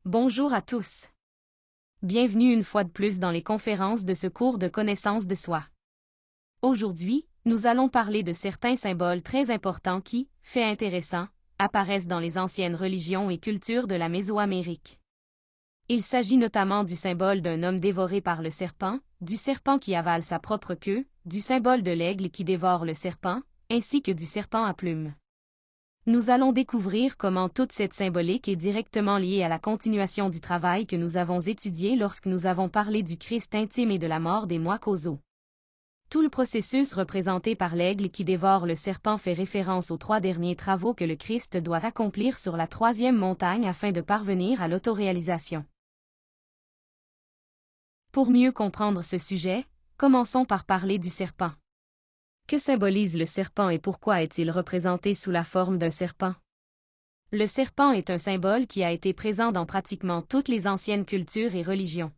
Bonjour à tous. Bienvenue une fois de plus dans les conférences de ce cours de connaissance de soi. Aujourd'hui, nous allons parler de certains symboles très importants qui, fait intéressant, apparaissent dans les anciennes religions et cultures de la Mésoamérique. Il s'agit notamment du symbole d'un homme dévoré par le serpent, du serpent qui avale sa propre queue, du symbole de l'aigle qui dévore le serpent, ainsi que du serpent à plumes. Nous allons découvrir comment toute cette symbolique est directement liée à la continuation du travail que nous avons étudié lorsque nous avons parlé du Christ intime et de la mort des mois causaux. Tout le processus représenté par l'aigle qui dévore le serpent fait référence aux 3 derniers travaux que le Christ doit accomplir sur la 3e montagne afin de parvenir à l'autoréalisation. Pour mieux comprendre ce sujet, commençons par parler du serpent. Que symbolise le serpent et pourquoi est-il représenté sous la forme d'un serpent? Le serpent est un symbole qui a été présent dans pratiquement toutes les anciennes cultures et religions.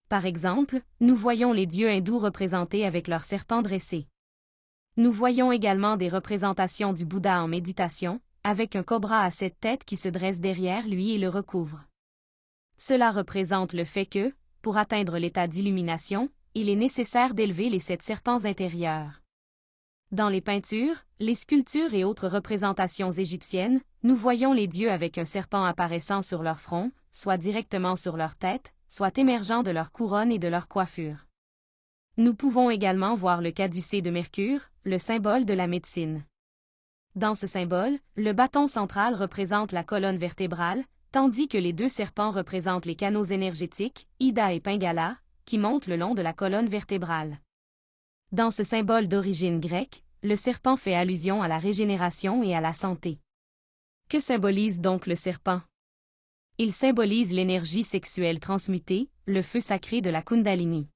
Par exemple, nous voyons les dieux hindous représentés avec leurs serpents dressés. Nous voyons également des représentations du Bouddha en méditation, avec un cobra à 7 têtes qui se dresse derrière lui et le recouvre. Cela représente le fait que, pour atteindre l'état d'illumination, il est nécessaire d'élever les 7 serpents intérieurs. Dans les peintures, les sculptures et autres représentations égyptiennes, nous voyons les dieux avec un serpent apparaissant sur leur front, soit directement sur leur tête, soit émergeant de leur couronne et de leur coiffure. Nous pouvons également voir le caducée de Mercure, le symbole de la médecine. Dans ce symbole, le bâton central représente la colonne vertébrale, tandis que les 2 serpents représentent les canaux énergétiques, Ida et Pingala, qui montent le long de la colonne vertébrale. Dans ce symbole d'origine grecque, le serpent fait allusion à la régénération et à la santé. Que symbolise donc le serpent? Il symbolise l'énergie sexuelle transmutée, le feu sacré de la Kundalini.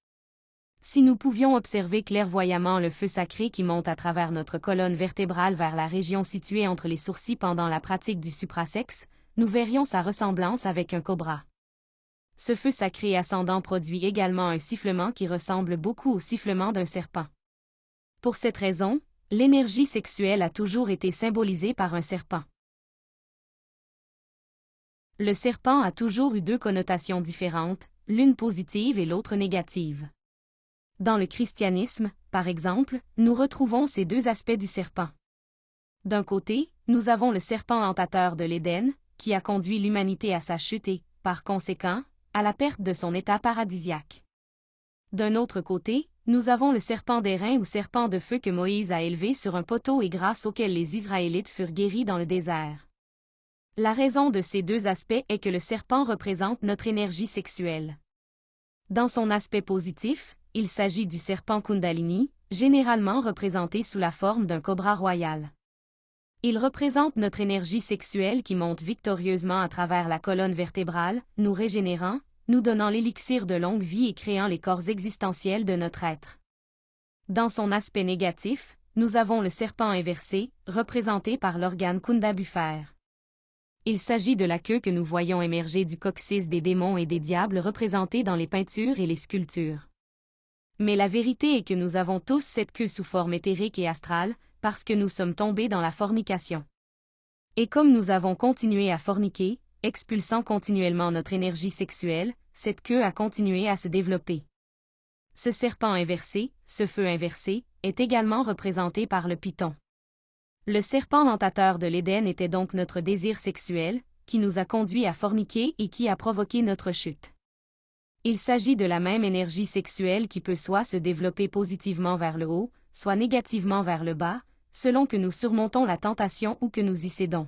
Si nous pouvions observer clairvoyamment le feu sacré qui monte à travers notre colonne vertébrale vers la région située entre les sourcils pendant la pratique du suprasexe, nous verrions sa ressemblance avec un cobra. Ce feu sacré ascendant produit également un sifflement qui ressemble beaucoup au sifflement d'un serpent. Pour cette raison, l'énergie sexuelle a toujours été symbolisée par un serpent. Le serpent a toujours eu 2 connotations différentes, l'une positive et l'autre négative. Dans le christianisme, par exemple, nous retrouvons ces 2 aspects du serpent. D'un côté, nous avons le serpent tentateur de l'Éden, qui a conduit l'humanité à sa chute et, par conséquent, à la perte de son état paradisiaque. D'un autre côté, nous avons le serpent d'airain ou serpent de feu que Moïse a élevé sur un poteau et grâce auquel les Israélites furent guéris dans le désert. La raison de ces 2 aspects est que le serpent représente notre énergie sexuelle. Dans son aspect positif, il s'agit du serpent Kundalini, généralement représenté sous la forme d'un cobra royal. Il représente notre énergie sexuelle qui monte victorieusement à travers la colonne vertébrale, nous régénérant, nous donnant l'élixir de longue vie et créant les corps existentiels de notre être. Dans son aspect négatif, nous avons le serpent inversé, représenté par l'organe Kunda buffaire. Il s'agit de la queue que nous voyons émerger du coccyx des démons et des diables représentés dans les peintures et les sculptures. Mais la vérité est que nous avons tous cette queue sous forme éthérique et astrale, parce que nous sommes tombés dans la fornication. Et comme nous avons continué à forniquer, expulsant continuellement notre énergie sexuelle, cette queue a continué à se développer. Ce serpent inversé, ce feu inversé, est également représenté par le python. Le serpent tentateur de l'Éden était donc notre désir sexuel, qui nous a conduits à forniquer et qui a provoqué notre chute. Il s'agit de la même énergie sexuelle qui peut soit se développer positivement vers le haut, soit négativement vers le bas, selon que nous surmontons la tentation ou que nous y cédons.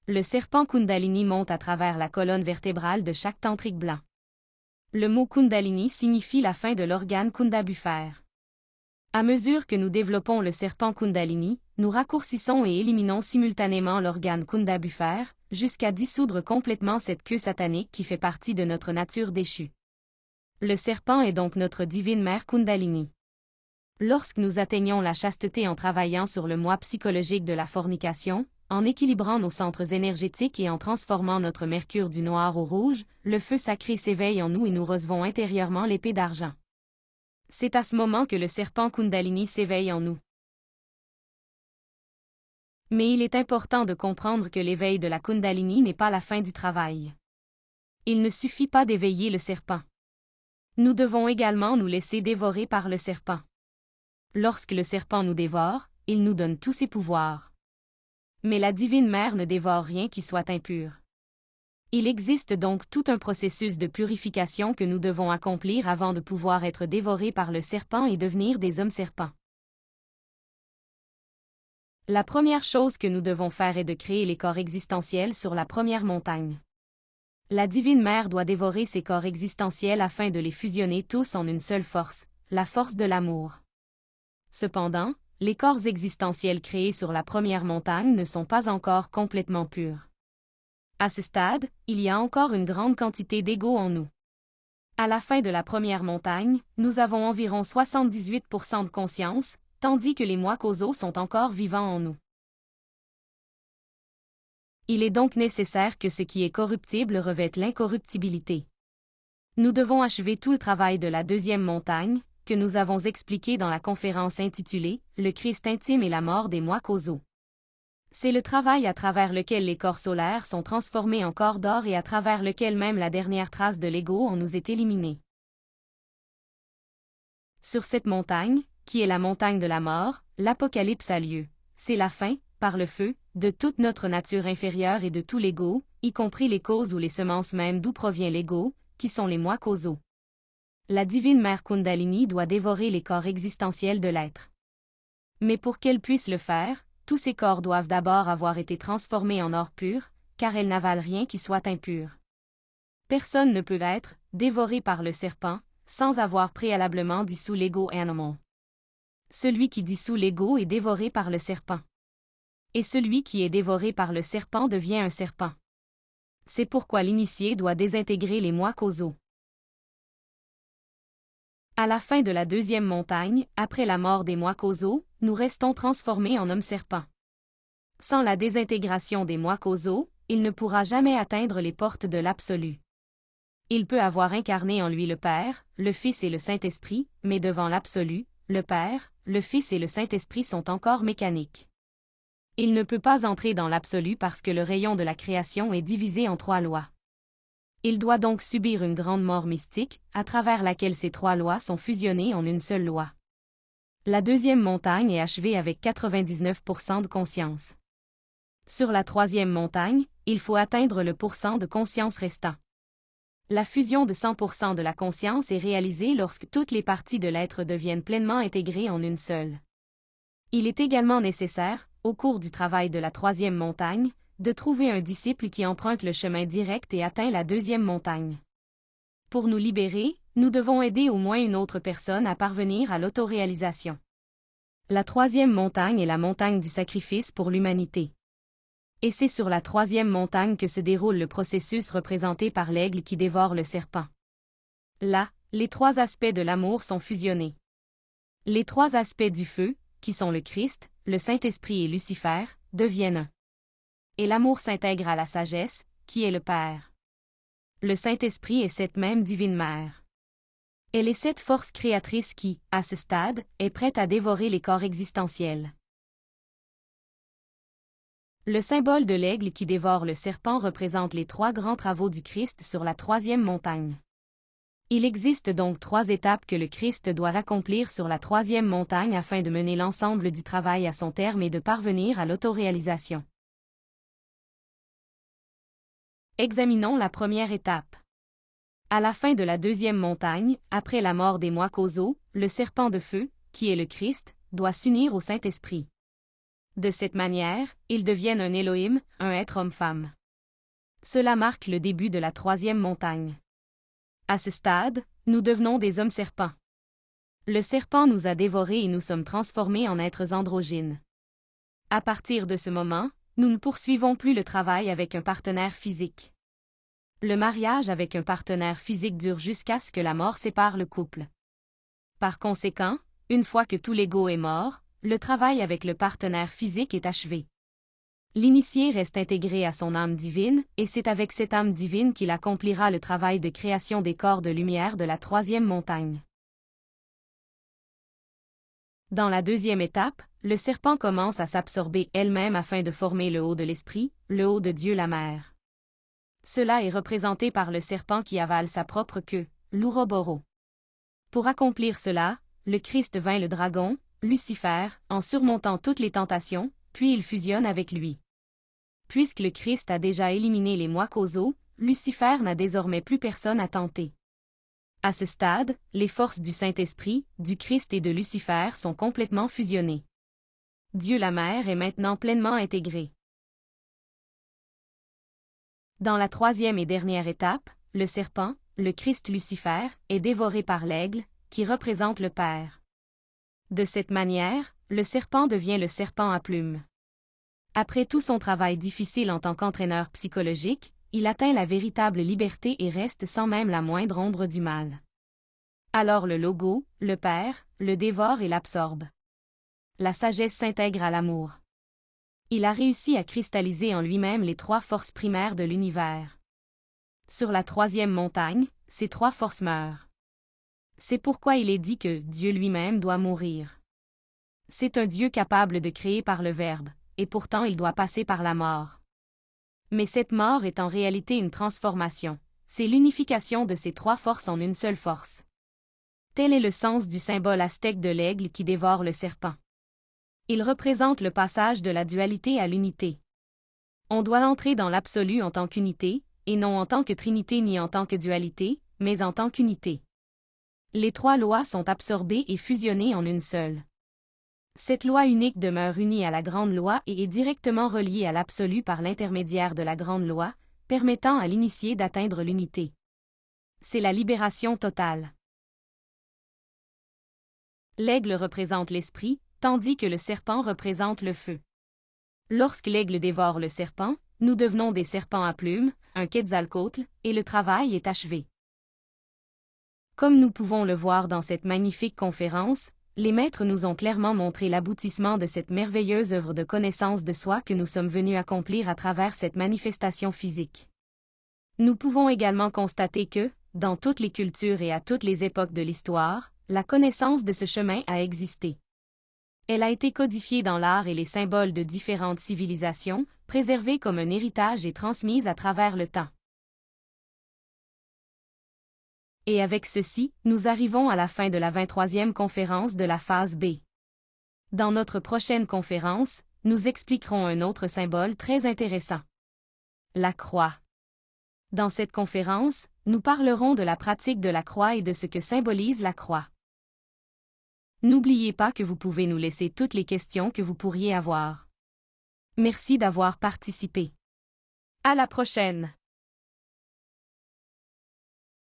Le serpent Kundalini monte à travers la colonne vertébrale de chaque tantrique blanc. Le mot Kundalini signifie la fin de l'organe Kunda buffaire. À mesure que nous développons le serpent Kundalini, nous raccourcissons et éliminons simultanément l'organe Kunda buffaire, jusqu'à dissoudre complètement cette queue satanique qui fait partie de notre nature déchue. Le serpent est donc notre divine mère Kundalini. Lorsque nous atteignons la chasteté en travaillant sur le moi psychologique de la fornication, en équilibrant nos centres énergétiques et en transformant notre mercure du noir au rouge, le feu sacré s'éveille en nous et nous recevons intérieurement l'épée d'argent. C'est à ce moment que le serpent Kundalini s'éveille en nous. Mais il est important de comprendre que l'éveil de la Kundalini n'est pas la fin du travail. Il ne suffit pas d'éveiller le serpent. Nous devons également nous laisser dévorer par le serpent. Lorsque le serpent nous dévore, il nous donne tous ses pouvoirs. Mais la Divine Mère ne dévore rien qui soit impur. Il existe donc tout un processus de purification que nous devons accomplir avant de pouvoir être dévorés par le serpent et devenir des hommes serpents. La première chose que nous devons faire est de créer les corps existentiels sur la première montagne. La Divine Mère doit dévorer ces corps existentiels afin de les fusionner tous en une seule force, la force de l'amour. Cependant, les corps existentiels créés sur la première montagne ne sont pas encore complètement purs. À ce stade, il y a encore une grande quantité d'ego en nous. À la fin de la première montagne, nous avons environ 78% de conscience, tandis que les moi causaux sont encore vivants en nous. Il est donc nécessaire que ce qui est corruptible revête l'incorruptibilité. Nous devons achever tout le travail de la deuxième montagne, que nous avons expliqué dans la conférence intitulée « Le Christ intime et la mort des moi causaux ». C'est le travail à travers lequel les corps solaires sont transformés en corps d'or et à travers lequel même la dernière trace de l'ego en nous est éliminée. Sur cette montagne, qui est la montagne de la mort, l'Apocalypse a lieu. C'est la fin, par le feu, de toute notre nature inférieure et de tout l'ego, y compris les causes ou les semences même d'où provient l'ego, qui sont les moi causaux. La Divine Mère Kundalini doit dévorer les corps existentiels de l'être. Mais pour qu'elle puisse le faire, tous ces corps doivent d'abord avoir été transformés en or pur, car elle n'avale rien qui soit impur. Personne ne peut être dévoré par le serpent, sans avoir préalablement dissous l'ego animal. Celui qui dissout l'ego est dévoré par le serpent. Et celui qui est dévoré par le serpent devient un serpent. C'est pourquoi l'initié doit désintégrer les moi causaux. À la fin de la deuxième montagne, après la mort des moi causaux, nous restons transformés en hommes serpents. Sans la désintégration des moi causaux, il ne pourra jamais atteindre les portes de l'absolu. Il peut avoir incarné en lui le Père, le Fils et le Saint-Esprit, mais devant l'absolu, le Père, le Fils et le Saint-Esprit sont encore mécaniques. Il ne peut pas entrer dans l'absolu parce que le rayon de la création est divisé en 3 lois. Il doit donc subir une grande mort mystique, à travers laquelle ces 3 lois sont fusionnées en une seule loi. La deuxième montagne est achevée avec 99% de conscience. Sur la troisième montagne, il faut atteindre le pourcent de conscience restant. La fusion de 100% de la conscience est réalisée lorsque toutes les parties de l'être deviennent pleinement intégrées en une seule. Il est également nécessaire, au cours du travail de la troisième montagne, de trouver un disciple qui emprunte le chemin direct et atteint la deuxième montagne. Pour nous libérer, nous devons aider au moins une autre personne à parvenir à l'autoréalisation. La troisième montagne est la montagne du sacrifice pour l'humanité. Et c'est sur la troisième montagne que se déroule le processus représenté par l'aigle qui dévore le serpent. Là, les 3 aspects de l'amour sont fusionnés. Les 3 aspects du feu, qui sont le Christ, le Saint-Esprit et Lucifer, deviennent un. Et l'amour s'intègre à la sagesse, qui est le Père. Le Saint-Esprit est cette même Divine Mère. Elle est cette force créatrice qui, à ce stade, est prête à dévorer les corps existentiels. Le symbole de l'aigle qui dévore le serpent représente les 3 grands travaux du Christ sur la troisième montagne. Il existe donc 3 étapes que le Christ doit accomplir sur la troisième montagne afin de mener l'ensemble du travail à son terme et de parvenir à l'autoréalisation. Examinons la première étape. À la fin de la deuxième montagne, après la mort des moi causaux, le serpent de feu, qui est le Christ, doit s'unir au Saint-Esprit. De cette manière, ils deviennent un Elohim, un être homme-femme. Cela marque le début de la troisième montagne. À ce stade, nous devenons des hommes serpents. Le serpent nous a dévorés et nous sommes transformés en êtres androgynes. À partir de ce moment, nous ne poursuivons plus le travail avec un partenaire physique. Le mariage avec un partenaire physique dure jusqu'à ce que la mort sépare le couple. Par conséquent, une fois que tout l'ego est mort, le travail avec le partenaire physique est achevé. L'initié reste intégré à son âme divine, et c'est avec cette âme divine qu'il accomplira le travail de création des corps de lumière de la troisième montagne. Dans la deuxième étape, le serpent commence à s'absorber elle-même afin de former le haut de l'esprit, le haut de Dieu la Mère. Cela est représenté par le serpent qui avale sa propre queue, l'Ouroboros. Pour accomplir cela, le Christ vainc le dragon, Lucifer, en surmontant toutes les tentations, puis il fusionne avec lui. Puisque le Christ a déjà éliminé les moi causaux, Lucifer n'a désormais plus personne à tenter. À ce stade, les forces du Saint-Esprit, du Christ et de Lucifer sont complètement fusionnées. Dieu la Mère est maintenant pleinement intégré. Dans la troisième et dernière étape, le serpent, le Christ Lucifer, est dévoré par l'aigle, qui représente le Père. De cette manière, le serpent devient le serpent à plumes. Après tout son travail difficile en tant qu'entraîneur psychologique, il atteint la véritable liberté et reste sans même la moindre ombre du mal. Alors le logo, le Père, le dévore et l'absorbe. La sagesse s'intègre à l'amour. Il a réussi à cristalliser en lui-même les trois forces primaires de l'univers. Sur la troisième montagne, ces trois forces meurent. C'est pourquoi il est dit que Dieu lui-même doit mourir. C'est un Dieu capable de créer par le Verbe, et pourtant il doit passer par la mort. Mais cette mort est en réalité une transformation. C'est l'unification de ces trois forces en une seule force. Tel est le sens du symbole aztèque de l'aigle qui dévore le serpent. Il représente le passage de la dualité à l'unité. On doit entrer dans l'absolu en tant qu'unité, et non en tant que trinité ni en tant que dualité, mais en tant qu'unité. Les trois lois sont absorbées et fusionnées en une seule. Cette loi unique demeure unie à la grande loi et est directement reliée à l'absolu par l'intermédiaire de la grande loi, permettant à l'initié d'atteindre l'unité. C'est la libération totale. L'aigle représente l'esprit, tandis que le serpent représente le feu. Lorsque l'aigle dévore le serpent, nous devenons des serpents à plumes, un Quetzalcoatl, et le travail est achevé. Comme nous pouvons le voir dans cette magnifique conférence, les maîtres nous ont clairement montré l'aboutissement de cette merveilleuse œuvre de connaissance de soi que nous sommes venus accomplir à travers cette manifestation physique. Nous pouvons également constater que, dans toutes les cultures et à toutes les époques de l'histoire, la connaissance de ce chemin a existé. Elle a été codifiée dans l'art et les symboles de différentes civilisations, préservée comme un héritage et transmise à travers le temps. Et avec ceci, nous arrivons à la fin de la 23e conférence de la phase B. Dans notre prochaine conférence, nous expliquerons un autre symbole très intéressant. La croix. Dans cette conférence, nous parlerons de la pratique de la croix et de ce que symbolise la croix. N'oubliez pas que vous pouvez nous laisser toutes les questions que vous pourriez avoir. Merci d'avoir participé. À la prochaine!